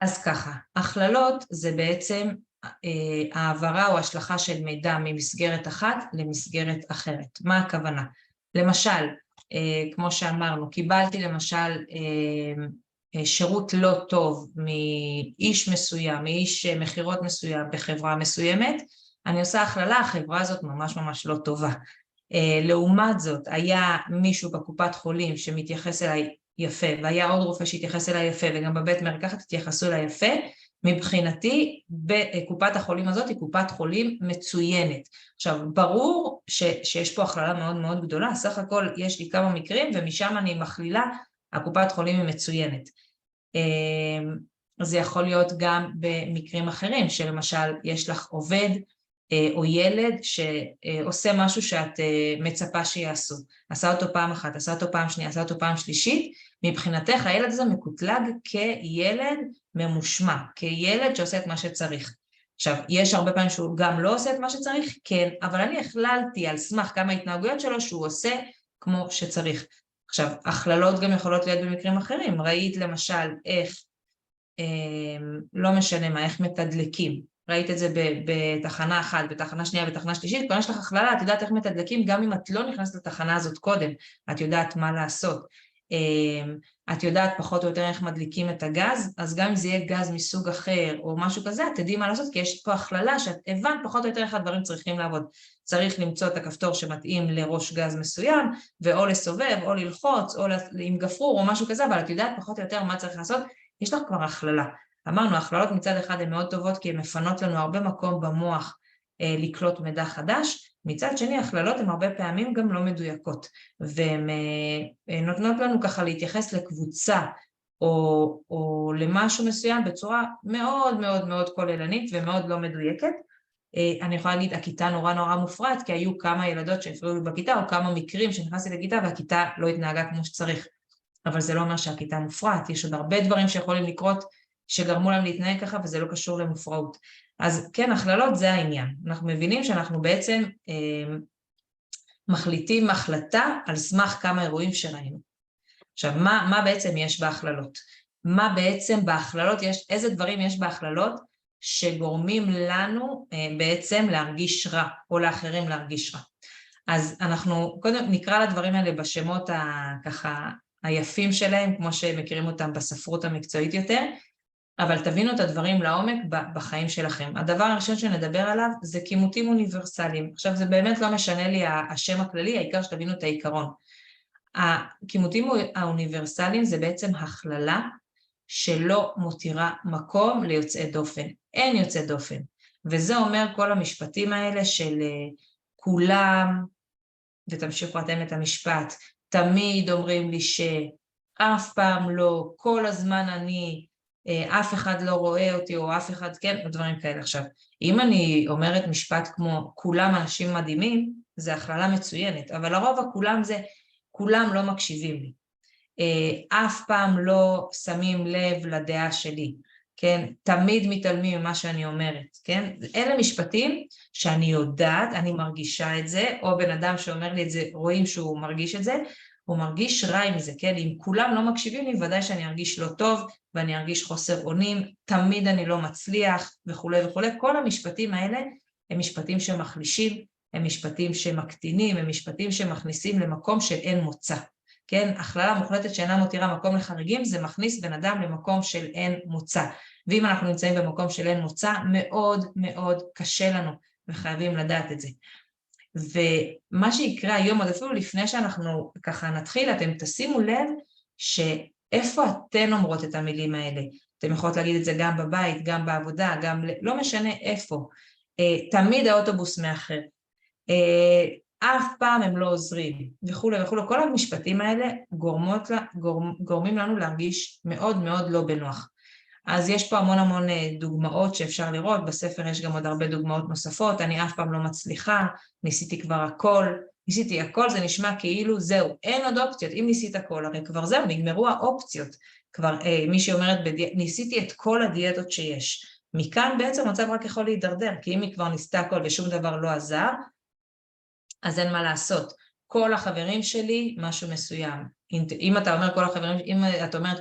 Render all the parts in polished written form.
אז ככה, הכללות זה בעצם העברה או השלכה של מידע ממסגרת אחת למסגרת אחרת. מה הכוונה? למשל, כמו שאמרנו, קיבלתי למשל שירות לא טוב מאיש מסוים, מאיש מחירות מסוים בחברה מסוימת, אני עושה הכללה, החברה הזאת ממש ממש לא טובה. לעומת זאת, היה מישהו בקופת חולים שמתייחס אליי יפה, והיה עוד רופא שהתייחס אליי יפה, וגם בבית מרקחת התייחסו אליי יפה, מבחינתי, בקופת החולים הזאת היא קופת חולים מצוינת. עכשיו, ברור שיש פה הכללה מאוד מאוד גדולה, סך הכל יש לי כמה מקרים, ומשם אני מכלילה, הקופת חולים היא מצוינת. זה יכול להיות גם במקרים אחרים, שלמשל יש לך עובד או ילד שעושה משהו שאת מצפה שיעשו. עשה אותו פעם אחת, עשה אותו פעם שנייה, עשה אותו פעם שלישית, מבחינתך הילד הזה מקוטלג כילד ממושמע, כילד שעושה את מה שצריך. עכשיו, יש הרבה פעמים שהוא גם לא עושה את מה שצריך, כן, אבל אני הכללתי על סמך כמה התנהגויות שלו שהוא עושה כמו שצריך. עכשיו, הכללות גם יכולות להיות במקרים אחרים. ראית למשל איך, לא משנה מה, איך מתדלקים. ראית את זה בתחנה אחת, בתחנה שנייה, בתחנה שלישית, כבר יש לך הכללה, את יודעת איך מתדלקים, גם אם את לא נכנסת לתחנה הזאת קודם, את יודעת מה לעשות. את יודעת פחות או יותר איך מדליקים את הגז, אז גם אם זה יהיה גז מסוג אחר או משהו כזה, את תדעי מה לעשות, כי יש פה הכללה שאת הבנת פחות או יותר איך הדברים צריכים לעבוד. צריך למצוא את הכפתור שמתאים לראש גז מסוים, ואו לסובב, או ללחוץ, או עם גפרור או משהו כזה, אבל את יודעת פחות או יותר מה צריך לעשות, יש לך כבר הכללה. אמרנו, הכללות מצד אחד הן מאוד טובות, כי הן מפנות לנו הרבה מקום במוח לקלוט מידע חדש, מצד שני, הכללות הן הרבה פעמים גם לא מדויקות, והן נותנות לנו ככה להתייחס לקבוצה או למשהו מסוים בצורה מאוד מאוד מאוד כוללנית ומאוד לא מדויקת. אני יכולה להגיד, הכיתה נורא נורא מופרעת, כי היו כמה ילדות שהפריעו לי בכיתה, או כמה מקרים שנכנסתי לכיתה והכיתה לא התנהגה כמו שצריך. אבל זה לא אומר שהכיתה מופרעת, יש עוד הרבה דברים שיכולים לקרות שגרמו להם להתנהג ככה, וזה לא קשור למופרעות. אז כן, הכללות זה העניין. אנחנו מבינים שאנחנו בעצם מחליטים החלטה על סמך כמה אירועים שראינו. עכשיו, מה בעצם יש בהכללות? מה בעצם בהכללות יש, איזה דברים יש בהכללות שגורמים לנו בעצם להרגיש רע, או לאחרים להרגיש רע. אז אנחנו קודם נקרא לדברים האלה בשמות ככה היפים שלהם, כמו שמכירים אותם בספרות המקצועית יותר, אבל תבינו את הדברים לעומק בחיים שלכם. הדבר הראשון שנדבר עליו זה כימותים אוניברסליים. עכשיו זה באמת לא משנה לי השם הכללי, העיקר שתבינו את העיקרון. הכימותים האוניברסליים זה בעצם הכללה שלא מותירה מקום ליוצאי דופן. אין יוצאי דופן. וזה אומר כל המשפטים האלה של כולם, ותמשיכו אתם את המשפט, תמיד אומרים לי שאף פעם לא, כל הזמן אני, אף אחד לא רואה אותי, או אף אחד כן, או דברים כאלה. עכשיו, אם אני אומרת משפט כמו כולם אנשים מדהימים, זה הכללה מצוינת, אבל לרוב הכולם זה, כולם לא מקשיבים לי. אף פעם לא שמים לב לדעה שלי, כן? תמיד מתעלמים ממה שאני אומרת, כן? אלה משפטים שאני יודעת, אני מרגישה את זה, או בן אדם שאומר לי את זה, רואים שהוא מרגיש את זה, הוא מרגיש רע עם זה, כן? אם כולם לא מקשיבים לי, ודאי שאני ארגיש לא טוב, ואני ארגיש חוסר אונים, תמיד אני לא מצליח, וכו' וכו'. כל המשפטים האלה הם משפטים שמחלישים, הם משפטים שמקטינים, הם משפטים שמכניסים למקום של אין מוצא. כן, הכללה מוחלטת שאינה מותירה מקום לחריגים, זה מכניס בן אדם למקום של אין מוצא. ואם אנחנו נמצאים במקום של אין מוצא, מאוד מאוד קשה לנו, וחייבים לדעת את זה. ומה שיקרה היום, עוד אפילו לפני שאנחנו ככה נתחיל, אתם תשימו לב שאיפה אתן אומרות את המילים האלה. אתם יכולות להגיד את זה גם בבית, גם בעבודה, גם לא משנה איפה. תמיד האוטובוס מאחר. אף פעם הם לא עוזרים, וכו' וכו'. כל המשפטים האלה גורמים לנו להרגיש מאוד מאוד לא בנוח. אז יש פה המון המון דוגמאות שאפשר לראות, בספר יש גם עוד הרבה דוגמאות נוספות, אני אף פעם לא מצליחה, ניסיתי כבר הכל, ניסיתי הכל, זה נשמע כאילו זהו, אין עוד אופציות, אם ניסית הכל, הרי כבר זהו, נגמרו האופציות, כבר מי שאומרת, ניסיתי את כל הדיאטות שיש, מכאן בעצם מצב רק יכול להידרדר, כי אם היא כבר ניסתה הכל ושום דבר לא עזר, אז אין מה לעשות. כל החברים שלי משהו מסוים. אם אתה אומר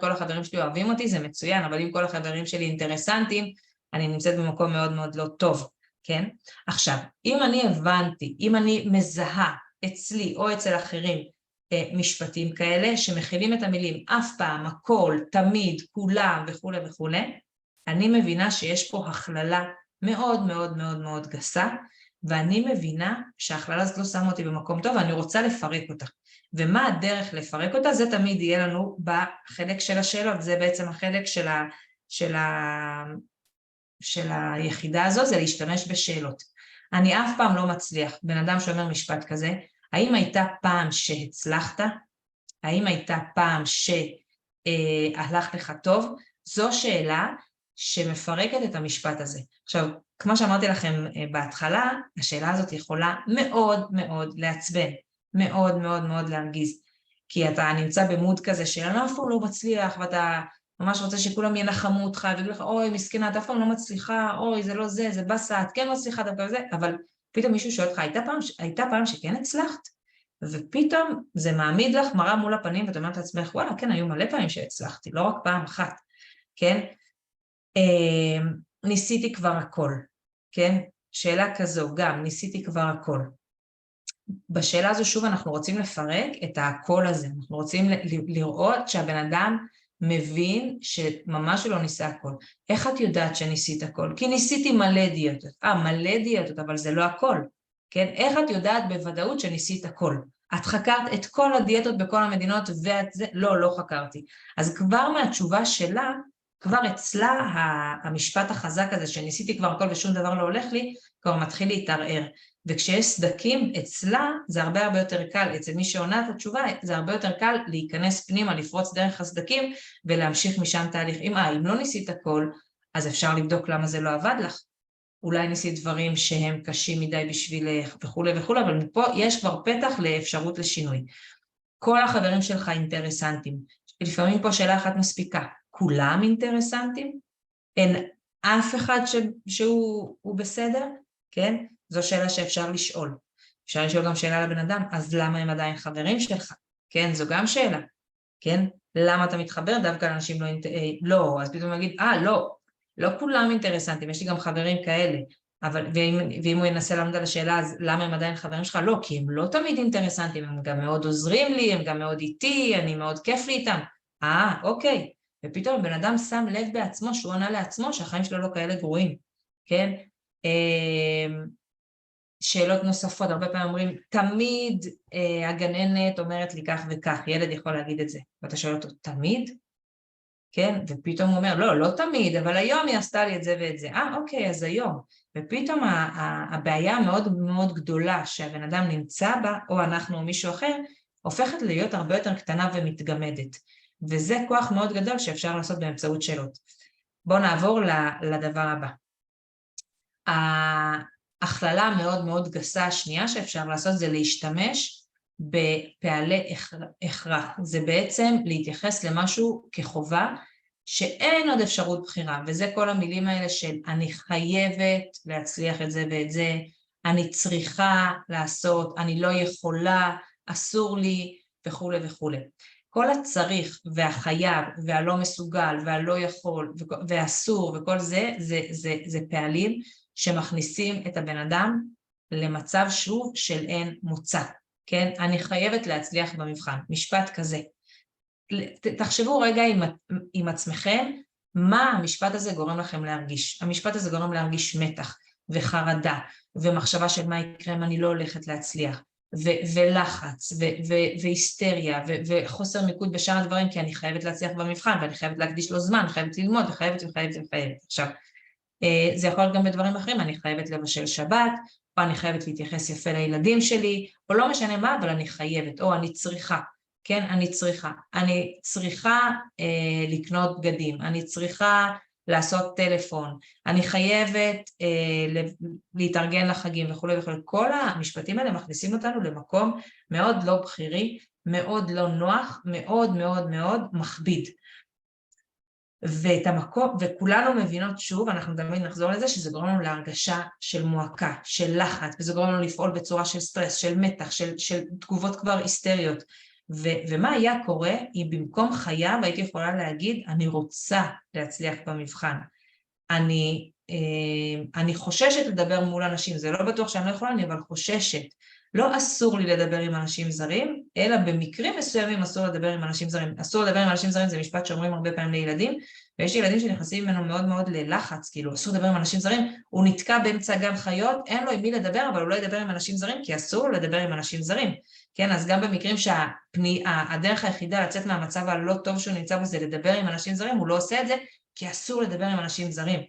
כל החברים שלי אוהבים אותי, זה מצוין, אבל אם כל החברים שלי אינטרסנטים, אני נמצאת במקום מאוד מאוד לא טוב, כן? עכשיו, אם אני הבנתי, אם אני מזהה אצלי או אצל אחרים משפטים כאלה, שמכילים את המילים אף פעם, הכל, תמיד, כולם וכו' וכו', אני מבינה שיש פה הכללה מאוד מאוד מאוד מאוד גסה, ואני מבינה שההכללה הזאת לא שמה אותי במקום טוב, ואני רוצה לפרק אותה. ומה הדרך לפרק אותה? זה תמיד יהיה לנו בחלק של השאלות, זה בעצם החלק של היחידה הזאת, זה להשתמש בשאלות. אני אף פעם לא מצליח, בן אדם שאומר משפט כזה, האם הייתה פעם שהצלחת? האם הייתה פעם שהלך לך טוב? זו שאלה שמפרקת את המשפט הזה. עכשיו, כמו שאמרתי לכם בהתחלה, השאלה הזאת יכולה מאוד מאוד לעצבן, מאוד מאוד מאוד להרגיז, כי אתה נמצא במוד כזה שאתה אף פעם לא מצליח, ואתה ממש רוצה שכולם ינחמו אותך, ויגידו לך, אוי, מסכנה, אתה אף פעם לא מצליחה, אוי, זה לא זה, זה בסה, את כן מצליחה דווקא זה, אבל פתאום מישהו שואל אותך, הייתה פעם שכן הצלחת? ופתאום זה מעמיד לך מראה מול הפנים, ואתה אומרת לעצמך, וואלה, כן, היו מלא פעמים שהצלחתי, לא רק פעם אחת, כן? ניסיתי כבר הכל, כן? שאלה כזו, גם ניסיתי כבר הכל. בשאלה הזו שוב אנחנו רוצים לפרק את הכל הזה, אנחנו רוצים לראות שהבן אדם מבין שממש לא ניסה הכל. איך את יודעת שניסית הכל? כי ניסיתי מלא דיאטות. מלא דיאטות, אבל זה לא הכל. כן? איך את יודעת בוודאות שניסית הכל? את חקרת את כל הדיאטות בכל המדינות ואת זה? לא, לא חקרתי. אז כבר מהתשובה שלה, כבר אצלה המשפט החזק הזה שניסיתי כבר הכל ושום דבר לא הולך לי, כבר מתחיל להתערער. וכשיש סדקים אצלה, זה הרבה יותר קל, אצל מי שעונה את התשובה, זה הרבה יותר קל להיכנס פנימה, לפרוץ דרך הסדקים, ולהמשיך משם תהליך. אם לא ניסית הכל, אז אפשר לבדוק למה זה לא עבד לך. אולי ניסית דברים שהם קשים מדי בשבילך וכו' וכו', אבל מפה יש כבר פתח לאפשרות לשינוי. כל החברים שלך אינטרסנטים. לפעמים פה שאלה אחת מספיקה. כולם אינטרסנטים? אין אף אחד שהוא בסדר? כן? זו שאלה שאפשר לשאול. אפשר לשאול גם שאלה לבן אדם, אז למה הם עדיין חברים שלך? כן, זו גם שאלה. כן? למה אתה מתחבר דווקא לאנשים לא, אז פתאום נגיד, לא כולם אינטרסנטים, יש לי גם חברים כאלה. ואם הוא ינסה לענות על השאלה, אז למה הם עדיין חברים שלך? לא, כי הם לא תמיד אינטרסנטים, הם גם מאוד עוזרים לי, הם גם מאוד איתי, אני מאוד כיף לי איתם. אוקיי. ופתאום בן אדם שם לב בעצמו, שהוא עונה לעצמו, שהחיים שלו לא כאלה גרועים. כן? שאלות נוספות, הרבה פעמים אומרים, תמיד הגננת אומרת לי כך וכך, ילד יכול להגיד את זה, ואתה שואל אותו, תמיד? כן, ופתאום הוא אומר, לא תמיד, אבל היום היא עשתה לי את זה ואת זה, אוקיי, אז היום, ופתאום הבעיה המאוד מאוד גדולה שהבן אדם נמצא בה, או אנחנו או מישהו אחר, הופכת להיות הרבה יותר קטנה ומתגמדת, וזה כוח מאוד גדול שאפשר לעשות באמצעות שאלות. בואו נעבור לדבר הבא. ההכללה המאוד מאוד גסה השנייה שאפשר לעשות זה להשתמש בפעלי הכרח. זה בעצם להתייחס למשהו כחובה שאין עוד אפשרות בחירה, וזה כל המילים האלה של אני חייבת להצליח את זה ואת זה, אני צריכה לעשות, אני לא יכולה, אסור לי וכו' וכו'. כל הצריך והחייב והלא מסוגל והלא יכול ואסור וכל זה פעלים שמכניסים את הבן אדם למצב שוב של אין מוצא, כן? אני חייבת להצליח במבחן, משפט כזה. תחשבו רגע עם עצמכם, מה המשפט הזה גורם לכם להרגיש? המשפט הזה גורם להרגיש מתח וחרדה ומחשבה של מה יקרה אם אני לא הולכת להצליח, ולחץ והיסטריה וחוסר מיקוד בשאר הדברים, כי אני חייבת להצליח במבחן ואני חייבת להקדיש לו זמן, חייבת ללמוד וחייבת. עכשיו, זה יכול להיות גם בדברים אחרים, אני חייבת לבשל שבת, או אני חייבת להתייחס יפה לילדים שלי, או לא משנה מה, אבל אני חייבת, או אני צריכה, כן, אני צריכה לקנות בגדים, אני צריכה לעשות טלפון, אני חייבת להתארגן לחגים וכו' וכו'. כל המשפטים האלה מכניסים אותנו למקום מאוד לא בחירי, מאוד לא נוח, מאוד מאוד מאוד מכביד. ואת המקום, וכולנו מבינות שוב, אנחנו תמיד נחזור לזה, שזה גורם לנו להרגשה של מועקה, של לחץ, וזה גורם לנו לפעול בצורה של סטרס, של מתח, של תגובות כבר היסטריות. ומה היה קורה אם במקום חייו הייתי יכולה להגיד, אני רוצה להצליח במבחן. אני חוששת לדבר מול אנשים, זה לא בטוח שאני לא יכולה, אבל חוששת. לא אסור לי לדבר עם אנשים זרים, אלא במקרים מסוימים אסור לדבר עם אנשים זרים. אסור לדבר עם אנשים זרים, זה משפט שאומרים הרבה פעמים לילדים, ויש ילדים שנכנסים ממנו מאוד מאוד ללחץ, כאילו אסור לדבר עם אנשים זרים, הוא נתקע באמצע גן חיות, אין לו עם מי לדבר, אבל הוא לא ידבר עם אנשים זרים, כי אסור לו לדבר עם אנשים זרים. כן, אז גם במקרים שהדרך היחידה לצאת מהמצב הלא טוב שהוא נמצא בו זה לדבר עם אנשים זרים, הוא לא עושה את זה, כי אסור לדבר עם אנשים זרים.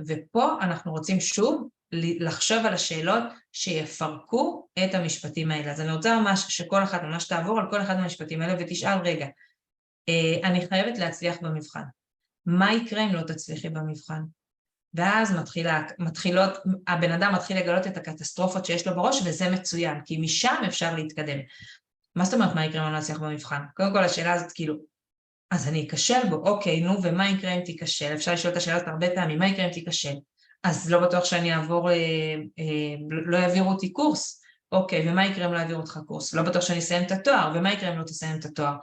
ופה אנחנו רוצים שוב לחשוב על השאלות שיפרקו את המשפטים האלה. אז אני רוצה ממש שכל אחד ממש תעבור על כל אחד מהמשפטים האלה ותשאל רגע, אני חייבת להצליח במבחן. מה יקרה אם לא תצליחי במבחן? ואז הבן אדם מתחיל לגלות את הקטסטרופות שיש לו בראש, וזה מצוין, כי משם אפשר להתקדם. מה זאת אומרת מה יקרה אם אני לא אצליח במבחן? קודם כל השאלה הזאת כאילו, אז אני אכשל בו, אוקיי, נו, ומה יקרה אם תיכשל? אפשר לשאול את השאלות הרבה פעמים, מה יקרה אם תיכשל? אז לא בטוח שאני אעבור, לא יעבירו אותי קורס, אוקיי, ומה יקרה אם לא יעבירו אותך קורס? לא בטוח שאני אסיים את התואר, ומה יקרה אם לא תסיים את התואר?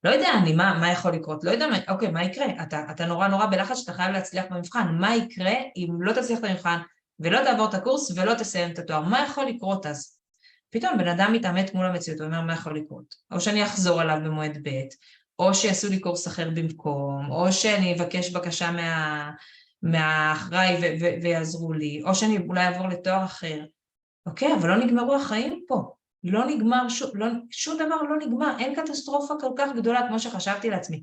לא יודע, מה יכול לקרות? לא יודע, אוקיי, מה יקרה? אתה נורא בלחץ שאתה חייב להצליח במבחן, מה יקרה אם לא תצליח את המבחן, ולא תעבור את הקורס, ולא תסיים את התואר? מה יכול לקרות אז? פתאום בן אדם מתעמת מול המציאות, הוא אומר מה יכול לקרות? או שאני אחזור עליו במועד ב', או שיעשו לי קורס אחר במקום, או שאני אבקש בקשה מהאחראי ויעזרו לי, או שאני אולי אעבור לתואר אחר. אוקיי, אבל לא נגמרו החיים פה. לא נגמר, שום דבר לא נגמר, אין קטסטרופה כל כך גדולה כמו שחשבתי לעצמי.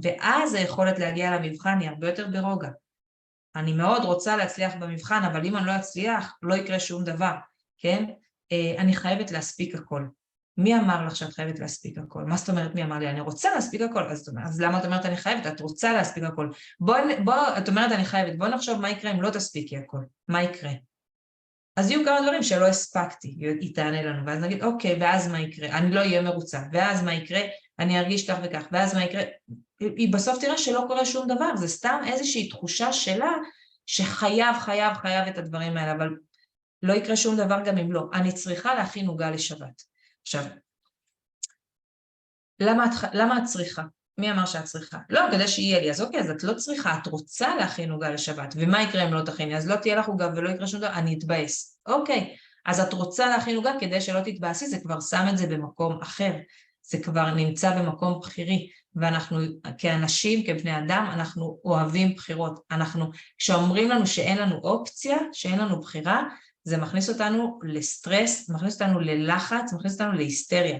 ואז היכולת להגיע למבחן היא הרבה יותר ברוגע. אני מאוד רוצה להצליח במבחן, אבל אם אני לא אצליח, לא יקרה שום דבר, כן? אני חייבת להספיק הכל. מי אמר לך שאת חייבת להספיק הכל? מה זאת אומרת מי אמר לי? אני רוצה להספיק הכל. אז למה את אומרת אני חייבת? את רוצה להספיק הכל. את אומרת אני חייבת, בוא נחשוב מה יקרה אם לא תספיקי הכל. מה יקרה? אז יהיו כמה דברים שלא הספקתי, היא תענה לנו, ואז נגיד, אוקיי, ואז מה יקרה? אני לא אהיה מרוצה, ואז מה יקרה? אני ארגיש כך וכך, ואז מה יקרה? היא בסוף תראה שלא קורה שום דבר, זה סתם איזושהי תחושה שלה, שחייב את הדברים האלה, אבל לא יקרה שום דבר גם אם לא. אני צריכה להכין עוגה לשבת. עכשיו, למה את צריכה? מי אמר שאת צריכה? לא, כדי שיהיה לי, אז אוקיי, אז את לא צריכה, את רוצה להכין עוגה לשבת, ומה יקרה אם לא תכיני? אז לא תהיה לך עוגה ולא יקרה שום דבר, אני אתבאס. אוקיי, אז את רוצה להכין עוגה כדי שלא תתבאסי, זה כבר שם את זה במקום אחר, זה כבר נמצא במקום בחירי, ואנחנו כאנשים, כבני אדם, אנחנו אוהבים בחירות. כשאומרים לנו שאין לנו אופציה, שאין לנו בחירה, זה מכניס אותנו לסטרס, מכניס אותנו ללחץ, מכניס אותנו להיסטריה.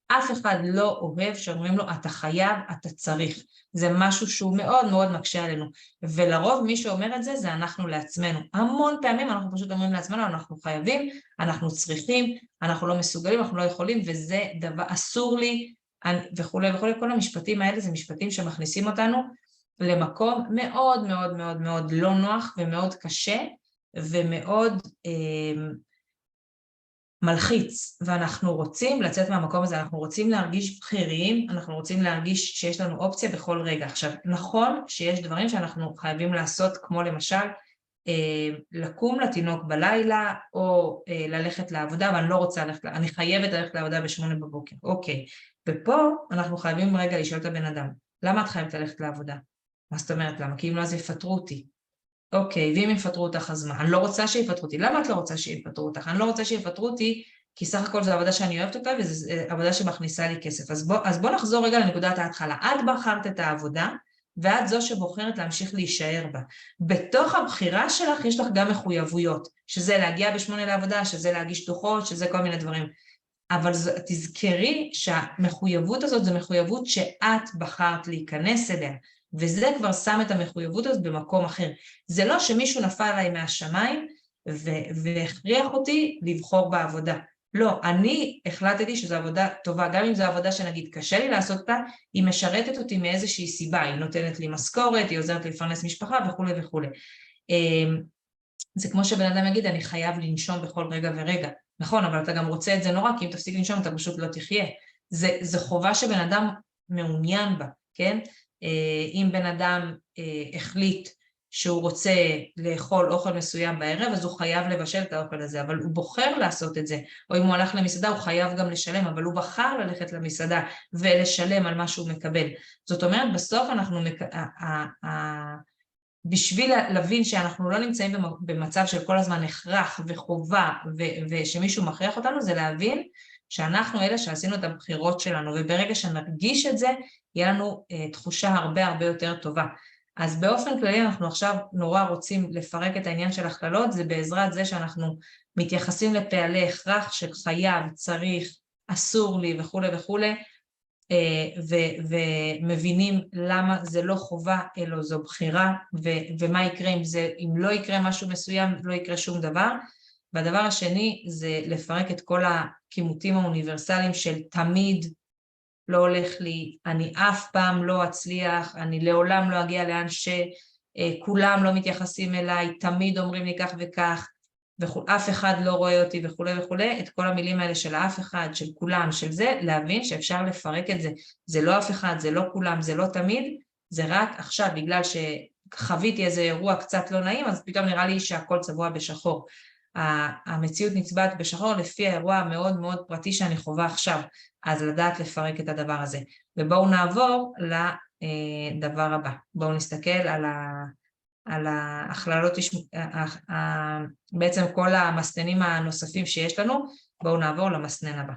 אף אחד לא אוהב שאומרים לו, אתה חייב, אתה צריך. זה משהו שהוא מאוד מאוד מקשה עלינו. ולרוב מי שאומר את זה, זה אנחנו לעצמנו. המון פעמים אנחנו פשוט אומרים לעצמנו, אנחנו חייבים, אנחנו צריכים, אנחנו לא מסוגלים, אנחנו לא יכולים, וזה דבר, אסור לי, וכו'. כל המשפטים האלה זה משפטים שמכניסים אותנו למקום מאוד מאוד מאוד מאוד לא נוח ומאוד קשה, ומאוד מלחיץ, ואנחנו רוצים לצאת מהמקום הזה, אנחנו רוצים להרגיש בחיריים, אנחנו רוצים להרגיש שיש לנו אופציה בכל רגע. עכשיו, נכון שיש דברים שאנחנו חייבים לעשות, כמו למשל, לקום לתינוק בלילה, או ללכת לעבודה, ואני לא רוצה ללכת, אני חייבת ללכת לעבודה ב8 בבוקר. אוקיי, ופה אנחנו חייבים רגע לשאול את הבן אדם, למה את חייבת ללכת לעבודה? מה זאת אומרת? למה? כי אם לא, אז יפטרו אותי. אוקיי, ואם יפטרו אותך, אז מה? אני לא רוצה שיפטרו אותי. למה את לא רוצה שיפטרו אותך? אני לא רוצה שיפטרו אותי, כי סך הכל זו עבודה שאני אוהבת אותה, וזו עבודה שמכניסה לי כסף. אז בוא נחזור רגע לנקודת ההתחלה. את בחרת את העבודה, ואת זו שבוחרת להמשיך להישאר בה. בתוך הבחירה שלך יש לך גם מחויבויות, שזה להגיע ב8 לעבודה, שזה להגיש דוחות, שזה כל מיני דברים. אבל תזכרי שהמחויבות הזאת זו מחויבות שאת בחרת להיכנס אליה. וזה כבר שם את המחויבות הזאת במקום אחר. זה לא שמישהו נפל עליי מהשמיים והכריח אותי לבחור בעבודה. לא, אני החלטתי שזו עבודה טובה, גם אם זו עבודה שנגיד קשה לי לעשות אותה, היא משרתת אותי מאיזושהי סיבה, היא נותנת לי משכורת, היא עוזרת לי לפרנס משפחה וכו' וכו'. זה כמו שבן אדם יגיד, אני חייב לנשום בכל רגע ורגע. נכון, אבל אתה גם רוצה את זה נורא, כי אם תפסיק לנשום אתה פשוט לא תחיה. זה חובה שבן אדם מעוניין בה, כן? אם בן אדם החליט שהוא רוצה לאכול אוכל מסוים בערב, אז הוא חייב לבשל את האוכל הזה, אבל הוא בוחר לעשות את זה. או אם הוא הלך למסעדה, הוא חייב גם לשלם, אבל הוא בחר ללכת למסעדה ולשלם על מה שהוא מקבל. זאת אומרת, בסוף אנחנו, בשביל להבין שאנחנו לא נמצאים במצב של כל הזמן הכרח וחובה, ושמישהו מכריח אותנו, זה להבין שאנחנו אלה שעשינו את הבחירות שלנו, וברגע שנרגיש את זה, יהיה לנו תחושה הרבה הרבה יותר טובה. אז באופן כללי אנחנו עכשיו נורא רוצים לפרק את העניין של הכללות, זה בעזרת זה שאנחנו מתייחסים לפעלי הכרח של חייב, צריך, אסור לי וכו' וכו', ומבינים למה זה לא חובה, אלא זו בחירה, ומה יקרה אם לא יקרה משהו מסוים, לא יקרה שום דבר. והדבר השני זה לפרק את כל הכימותים האוניברסליים של תמיד לא הולך לי, אני אף פעם לא אצליח, אני לעולם לא אגיע לאן שכולם לא מתייחסים אליי, תמיד אומרים לי כך וכך, ואף אחד לא רואה אותי וכו' וכו', את כל המילים האלה של אף אחד, של כולם, של זה, להבין שאפשר לפרק את זה. זה לא אף אחד, זה לא כולם, זה לא תמיד, זה רק עכשיו, בגלל שחוויתי איזה אירוע קצת לא נעים, אז פתאום נראה לי שהכל צבוע בשחור. המציאות נצבעת בשחור לפי האירוע המאוד מאוד פרטי שאני חווה עכשיו, אז לדעת לפרק את הדבר הזה. ובואו נעבור לדבר הבא. בואו נסתכל על ההכללות, בעצם כל המסננים הנוספים שיש לנו, בואו נעבור למסנן הבא.